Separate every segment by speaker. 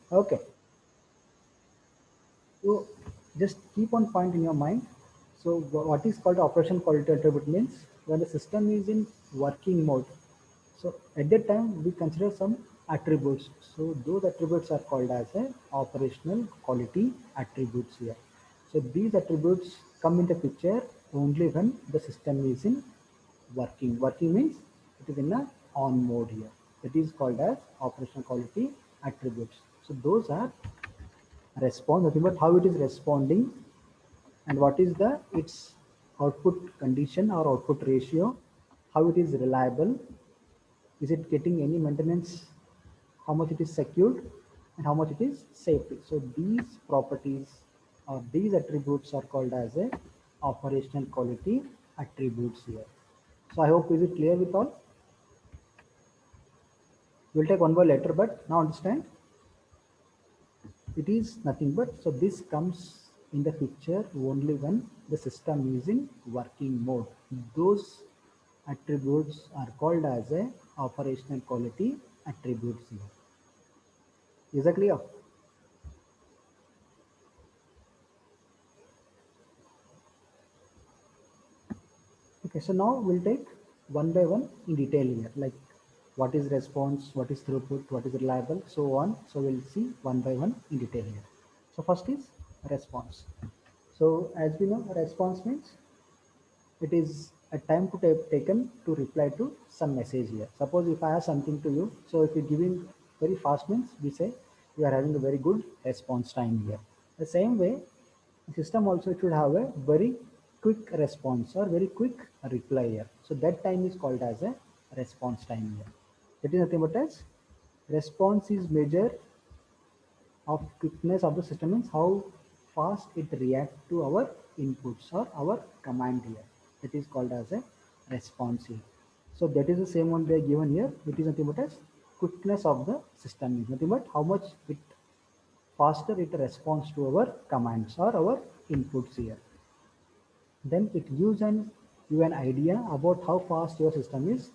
Speaker 1: Okay, so just keep on point in your mind. So what is called operation quality attribute means when the system is in working mode. So at that time we consider some attributes. So those attributes are called as a operational quality attributes here. So these attributes come into picture only when the system is in working. Working means it is in a on mode here. That is called as operational quality attributes. So those are response, nothing but how it is responding and what is the its output condition or output ratio, how it is reliable, is it getting any maintenance, how much it is secured, and how much it is safety. So these properties or these attributes are called as a operational quality attributes here. So I hope is it clear with all. We'll take one more letter, but now understand it is nothing but so this comes in the picture only when the system is in working mode. Those attributes are called as a operational quality attributes here. Is that clear? Okay, so now we'll take one by one in detail here, like what is response, what is throughput, what is reliable, so on. So we'll see one by one in detail here. So first is response. So as we know, response means it is a time to taken to reply to some message here. Suppose if I have something to you, so if you're giving very fast means we say you are having a very good response time here. The same way, the system also should have a very quick response or very quick reply here. So that time is called as a response time here. That is nothing but as response is measured of quickness of the system means how fast it reacts to our inputs or our command here. That is called as a response here. So that is the same one they are given here. It is nothing but as quickness of the system is nothing but how much it faster it responds to our commands or our inputs here. Then it gives you an idea about how fast your system is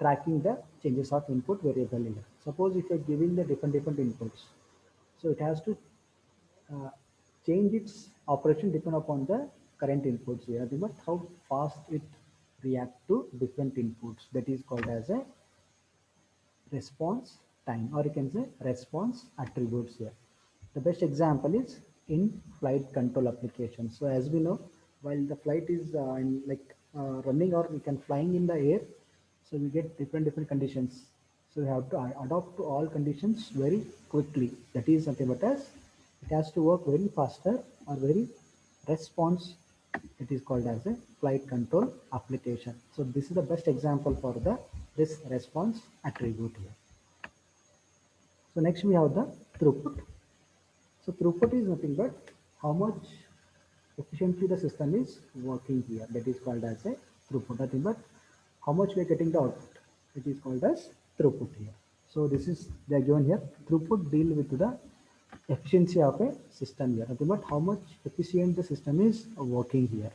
Speaker 1: tracking the changes of input variable here. Suppose if you're giving the different inputs, so it has to uh, change its operation depend upon the current inputs here, but how fast it react to different inputs. That is called as a response time, or you can say response attributes here. The best example is in flight control application. So as we know, while the flight is running or we can flying in the air, so we get different conditions. So we have to adopt to all conditions very quickly. That is nothing but as it has to work very faster or very response. It is called as a flight control application. So this is the best example for the this response attribute here. So next we have the throughput. So throughput is nothing but how much efficiently the system is working here. That is called as a throughput. Nothing but how much we are getting the output. It is called as throughput here. So this is they are given here. Throughput deal with the efficiency of a system here. Nothing but how much efficient the system is working here.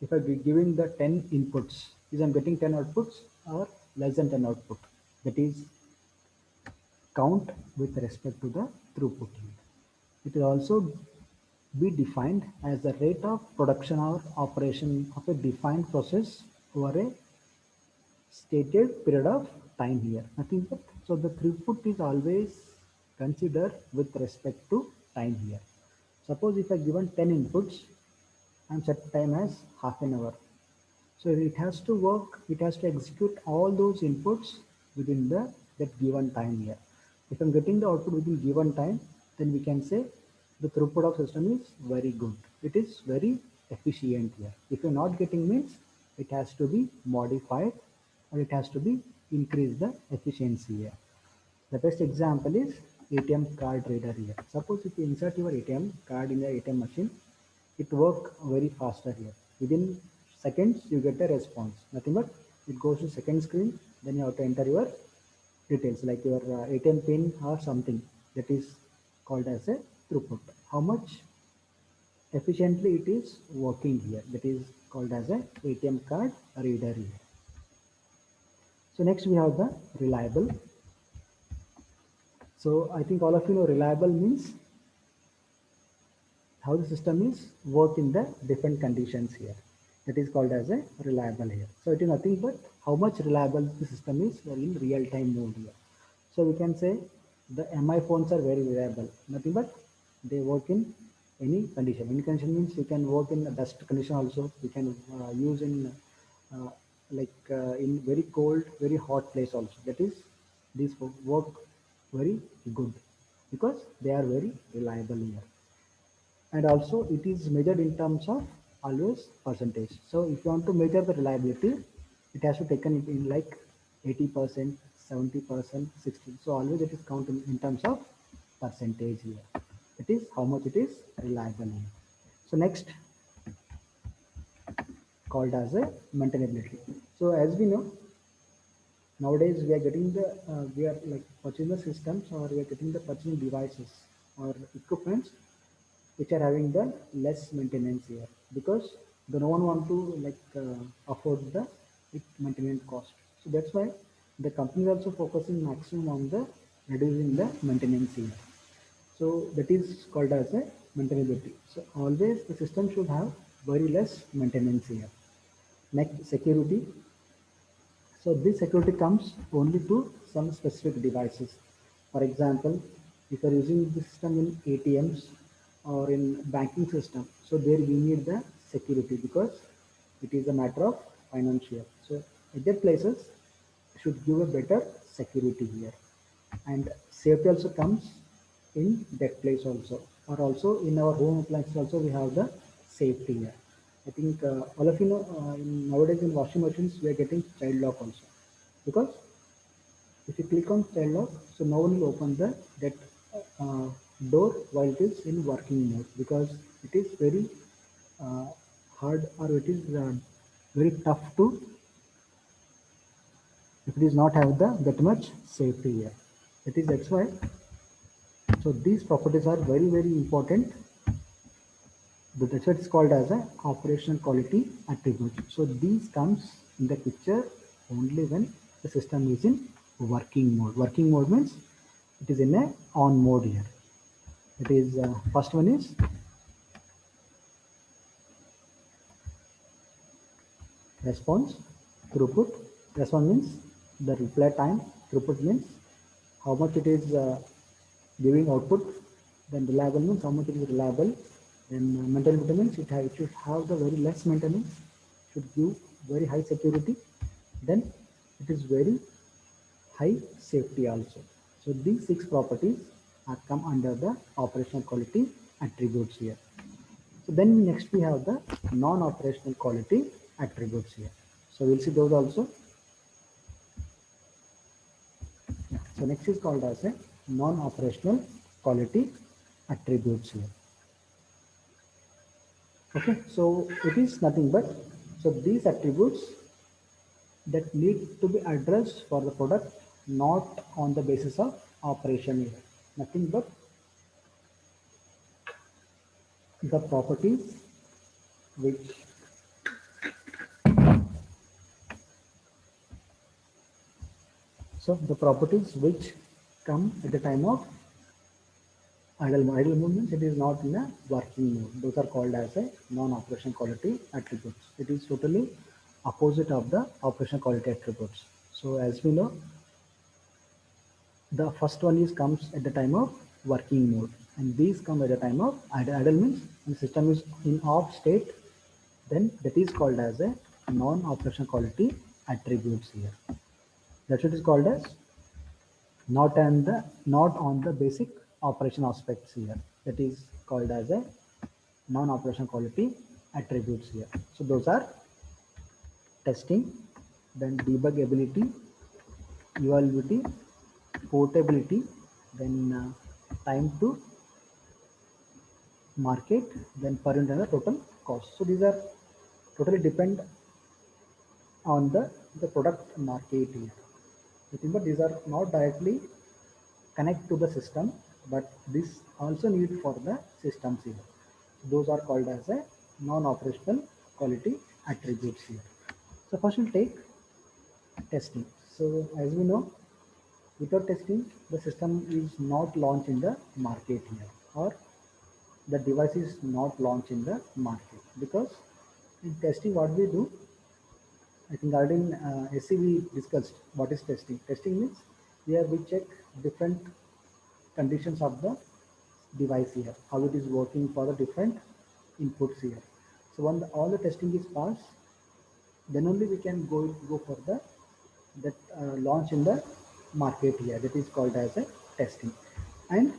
Speaker 1: If I be giving the 10 inputs, is I'm getting 10 outputs or less than 10 output. That is count with respect to the throughput here. It will also be defined as the rate of production or operation of a defined process over a stated period of time here. Nothing but so the throughput is always considered with respect to time here. Suppose if I given 10 inputs and set time as half an hour. So it has to work, it has to execute all those inputs within the that given time here. If I'm getting the output within given time, then we can say the throughput of system is very good. It is very efficient here. If you're not getting means it has to be modified or it has to be increase the efficiency here. The best example is ATM card reader here. Suppose if you insert your ATM card in the ATM machine, it work very faster here. Within seconds, you get a response. Nothing but it goes to second screen, then you have to enter your details like your ATM pin or something. That is called as a throughput. How much efficiently it is working here. That is called as a ATM card reader here. So next we have the reliable. So I think all of you know reliable means how the system is work in the different conditions here. That is called as a reliable here. So it is nothing but how much reliable the system is in real time mode here. So we can say the MI phones are very reliable. Nothing but they work in any condition. Any condition means you can work in a dust condition also. You can use in uh, in very cold, very hot place also. That is, these work very good because they are very reliable here. And also it is measured in terms of always percentage. So if you want to measure the reliability, it has to taken it in like 80%, 70%, 60. So always it is counted in terms of percentage here. It is how much it is reliable here. So next, called as a maintainability. So as we know, nowadays we are getting the we are like purchasing the systems, or we are getting the purchasing devices or equipments which are having the less maintenance here, because the no one want to afford the maintenance cost. So that's why the company is also focusing maximum on the reducing the maintenance here. So that is called as a maintainability. So always the system should have very less maintenance here. Next, security. So this security comes only to some specific devices. For example, if you are using the system in ATMs or in banking system, so there we need the security because it is a matter of financial. So at that places should give a better security here. And safety also comes in that place also, or also in our home appliances also we have the safety here. I think all of you know nowadays in washing machines we are getting child lock also, because if you click on child lock, so no one will open the that uh, door while it is in working mode, because it is very uh, hard, or it is very tough to, if it is not have the that much safety here. It is that's why. So these properties are very very important. That's what is called as a operational quality attribute. So these comes in the picture only when the system is in working mode. Working mode means it is in a on mode here. It is first one is response, throughput. Response means the reply time. Throughput means how much it is giving output. Then reliable means how much it is reliable. Then maintainability means it should have the very less maintenance, should give very high security. Then it is very high safety also. So these six properties are come under the operational quality attributes here. So then next we have the non-operational quality attributes here. So we'll see those also. So next is called as a non-operational quality attributes here. Okay, so it is nothing but, so these attributes that need to be addressed for the product, not on the basis of operation here. Nothing but the properties which, so the properties which come at the time of idle mode. Idle mode means it is not in a working mode. Those are called as a non-operation quality attributes. It is totally opposite of the operation quality attributes. So as we know, the first one is comes at the time of working mode, and these come at the time of idle means when the system is in off state, then that is called as a non-operation quality attributes here. That's what is called as not on the basic operation aspects here. That is called as a non-operation quality attributes here. So those are testing, then debugability, evaluability, portability, then time to market, then per unit and the total cost. So these are totally depend on the product market here. But these are not directly connect to the system, but this also need for the systems here. Those are called as a non-operational quality attributes here. So first we'll take testing. So as we know, Without testing, the system is not launched in the market here, or the device is not launched in the market. Because in testing, what we do, I think already in SC we discussed what is testing. Testing means here we check different conditions of the device here, how it is working for the different inputs here. So when all the testing is passed, then only we can go for the that launch in the market here. That is called as a testing. And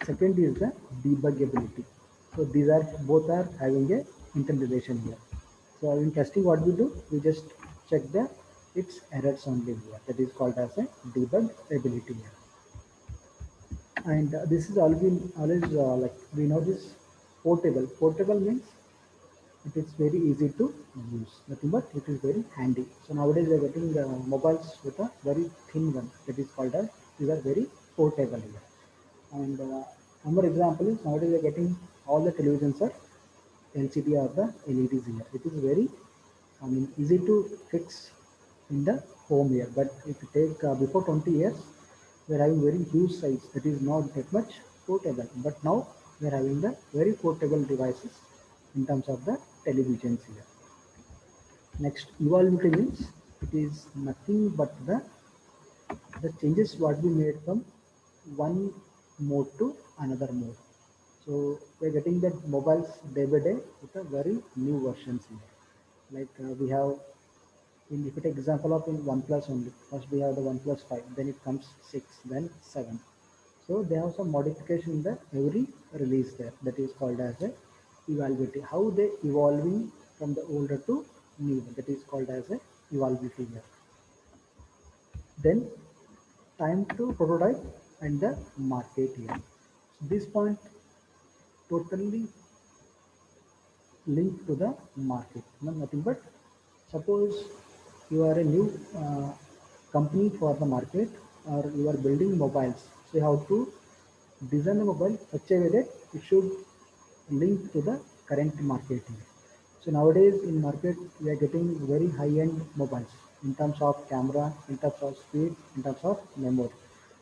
Speaker 1: second is the debuggability. So these are both are having a interrelation here. So in testing, what we do, we just check the its errors only here. That is called as a debug ability here. And this is always like we know this portable. Portable means it is very easy to use, nothing but it is very handy. So nowadays we are getting mobiles with a very thin one, that is called as, these are very portable here. And another example is nowadays we are getting all the televisions are LCD or the LEDs here. It is very, I mean, easy to fix in the home here. But if you take before 20 years, we are having very huge size. That is not that much portable. But now we are having the very portable devices in terms of the televisions here. Next, evolvability means it is nothing but the changes what we made from one mode to another mode. So we're getting that mobiles day by day with a very new versions here. Like we have, in, if you take example of in OnePlus only, first we have the OnePlus 5, then it comes 6, then 7. So they have some modification in the every release there. That is called as a evolvability. How they evolving from the older to new. That is called as a evolvability here. Then time to prototype and the market here. So this point totally linked to the market. No, nothing but suppose you are a new company for the market, or you are building mobiles. So you have to design the mobile such a way that it should link to the current market here. So nowadays in market we are getting very high-end mobiles in terms of camera, in terms of speed, in terms of memory.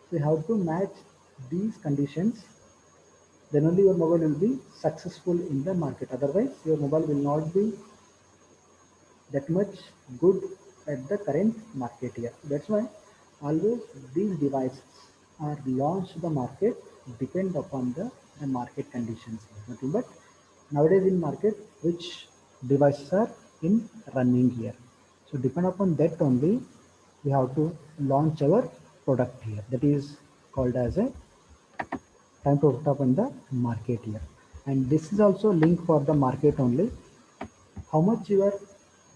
Speaker 1: So you have to match these conditions, then only your mobile will be successful in the market. Otherwise, your mobile will not be that much good at the current market here. That's why always these devices are launched to the market depend upon the market conditions. Nothing but nowadays in market which devices are in running here. So depend upon that only we have to launch our product here. That is called as a time to put up in the market here. And this is also link for the market only, how much you are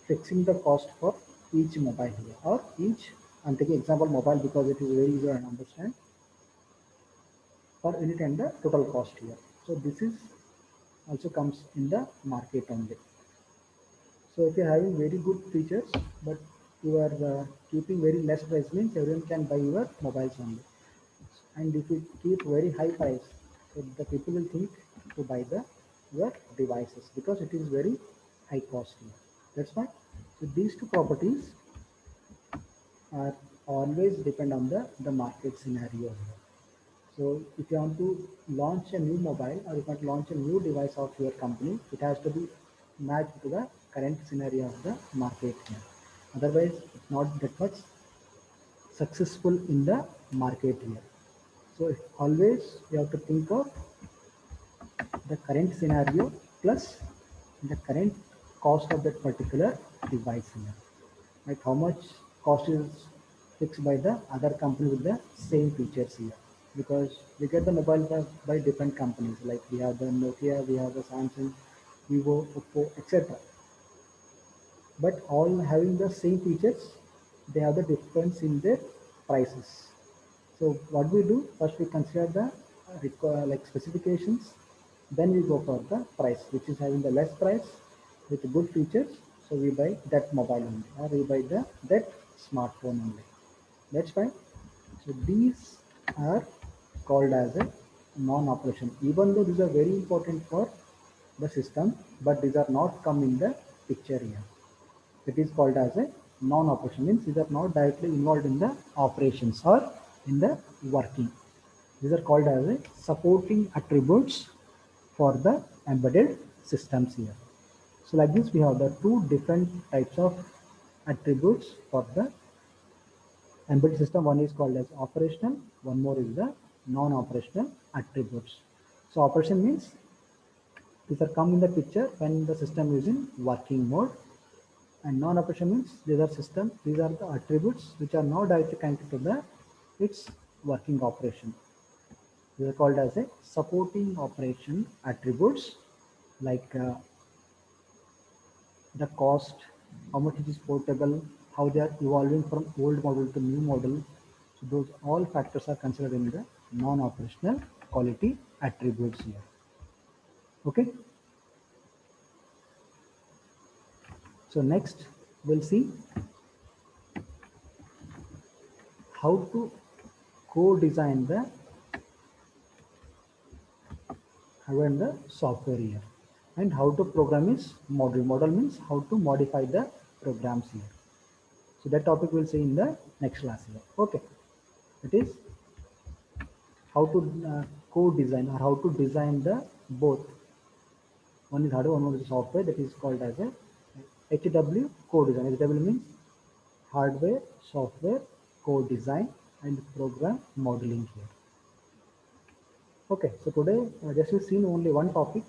Speaker 1: fixing the cost for each mobile here, or each, I'm taking example mobile because it is very easy to understand, for any time the total cost here. So this is also comes in the market only. So if you're having very good features but you are keeping very less price, means everyone can buy your mobiles only. And if you keep very high price, so the people will think to buy the your devices because it is very high costly. That's why, so these two properties are always depend on the market scenario here. So if you want to launch a new mobile, or if you want to launch a new device of your company, it has to be matched to the current scenario of the market here. Otherwise, it's not that much successful in the market here. So always you have to think of the current scenario plus the current cost of that particular device here. Like how much cost is fixed by the other company with the same features here. Because we get the mobile by different companies, like we have the Nokia, we have the Samsung, Vivo, Oppo, etc. But all having the same features, they have the difference in their prices. So what we do, first we consider the like specifications, then we go for the price, which is having the less price with good features. So we buy that mobile only, or we buy that smartphone only. That's fine. So these are called as a non-operation, even though these are very important for the system, but these are not come in the picture here. It is called as a non-operation means these are not directly involved in the operations or in the working. These are called as a supporting attributes for the embedded systems here. So like this, we have the two different types of attributes for the embedded system. One is called as operational, one more is the non-operational attributes. So operation means these are come in the picture when the system is in working mode, and non-operation means these are the attributes which are not directly connected to the its working operation. These are called as a supporting operation attributes, like the cost, how much it is portable, how they are evolving from old model to new model. So those all factors are considered in the non-operational quality attributes here. Okay. So next we'll see how to co-design the hardware and the software here, and how to program is model. Model means how to modify the programs here. So that topic we'll see in the next class here. Okay. It is how to co-design or how to design the both. One is hardware, one is software, that is called as a HW co-design. HW means hardware, software, co-design and program modeling here. Okay, so today just we've seen only one topic,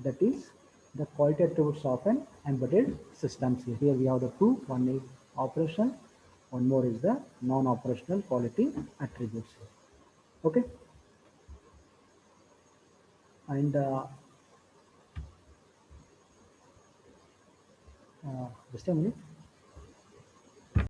Speaker 1: that is the quality attributes of an embedded systems here. Here we have the two, one is operation, one more is the non-operational quality attributes here. Okay, and just a minute.